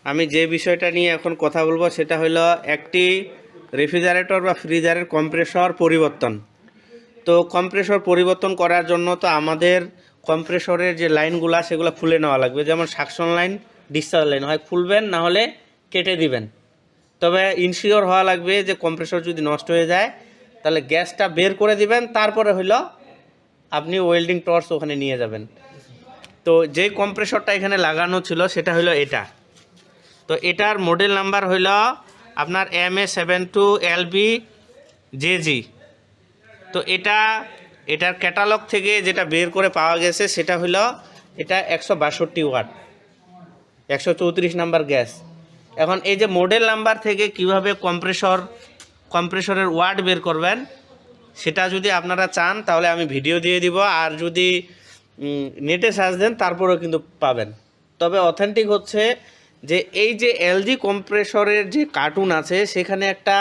আমি যে বিষয়টা নিয়ে এখন কথা বলবো সেটা হলো একটি রেফ্রিজারেটর বা ফ্রিজারের কম্প্রেসর পরিবর্তন। তো কম্প্রেসর পরিবর্তন করার জন্য তো আমাদের কম্প্রেসরের যে লাইনগুলো সেগুলো খুলে নেওয়া লাগবে, যেমন সাকশন লাইন, ডিসচার্জ লাইন হয় খুলবেন, না হলে কেটে দিবেন। তবে ইনশিওর হওয়া লাগবে যে কম্প্রেসর যদি নষ্ট হয়ে যায় তাহলে গ্যাসটা বের করে দিবেন, তারপরে হলো আপনি ওয়েল্ডিং টর্চ ওখানে নিয়ে যাবেন। তো যে কম্প্রেসরটা এখানে লাগানো ছিল সেটা হলো এটা। তো এটার মডেল নাম্বার হইল আপনার MA72LB-JG। তো এটার ক্যাটালগ থেকে যেটা বের করে পাওয়া গেছে সেটা হলো এটা 162 ওয়াট, 134 নাম্বার গ্যাস। এখন এই যে মডেল নাম্বার থেকে কিভাবে কম্প্রেসরের ওয়াট বের করবেন সেটা যদি আপনারা চান তাহলে আমি ভিডিও দিয়ে দিব, আর যদি নেটে সার্চ দেন তারপরেও কিন্তু পাবেন। তবে অথেন্টিক হচ্ছে যে এই যে এলজি কম্প্রেসরের যে কার্টুন আছে সেখানে একটা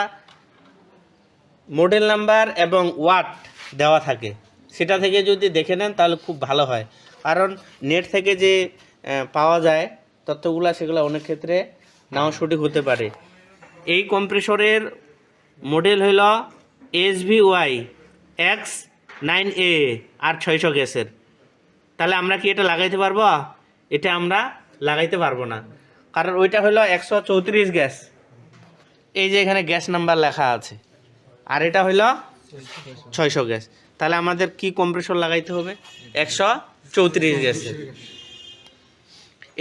মডেল নাম্বার এবং ওয়াট দেওয়া থাকে, সেটা থেকে যদি দেখে নেন তাহলে খুব ভালো হয়। কারণ নেট থেকে যে পাওয়া যায় তথ্যগুলো সেগুলো অনেক ক্ষেত্রে নাও সঠিক হতে পারে। এই কম্প্রেসরের মডেল হইল SVY X9A আর 600 গ্যাসের। তাহলে আমরা কি এটা লাগাইতে পারবো? এটা আমরা লাগাইতে পারবো না, কারণ ওইটা হলো 134 গ্যাস, এই যে এখানে গ্যাস নাম্বার লেখা আছে, আর এটা হইলো 600 গ্যাস। তাহলে আমাদের কি কম্প্রেসর লাগাইতে হবে? 134 গ্যাসের।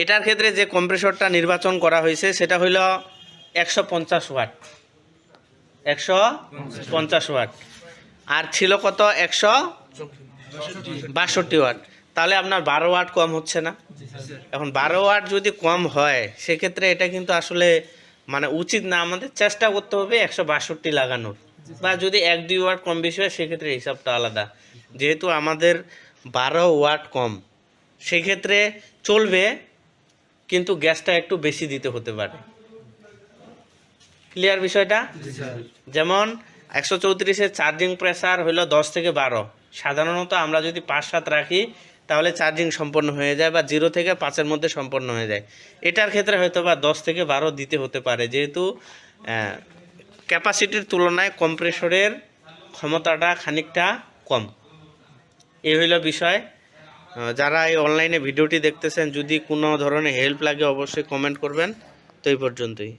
এটার ক্ষেত্রে যে কম্প্রেসরটা নির্বাচন করা হয়েছে সেটা হইল 150 ওয়াট, 150 ওয়াট, আর ছিল কত? 162 ওয়াট। তাহলে আপনার 12 ওয়াট কম হচ্ছে না? এখন 12 ওয়াট যদি কম হয় সেক্ষেত্রে এটা কিন্তু আসলে মানে উচিত না। আমাদের চেষ্টা করতে হবে 162 লাগানোর, বা যদি 1-2 ওয়াট কম বেশি হয় সেক্ষেত্রে হিসাবটা আলাদা। যেহেতু আমাদের 12 ওয়াট কম সেক্ষেত্রে চলবে, কিন্তু গ্যাসটা একটু বেশি দিতে হতে পারে। ক্লিয়ার বিষয়টা? যেমন 134-এর চার্জিং প্রেসার হলো 10 থেকে 12। সাধারণত আমরা যদি 5-7 রাখি তাহলে চার্জিং সম্পন্ন হয়ে যায়, বা 0 থেকে 5-এর মধ্যে সম্পন্ন হয়ে যায়। এটার ক্ষেত্রে হয়তো বা 10 থেকে 12 দিতে হতে পারে, যেহেতু ক্যাপাসিটির তুলনায় কম্প্রেসরের ক্ষমতাটা খানিকটা কম। এই হইল বিষয়। যারা এই অনলাইনে ভিডিওটি দেখতেছেন, যদি কোনো ধরনের হেল্প লাগে অবশ্যই কমেন্ট করবেন। তো এই পর্যন্তই।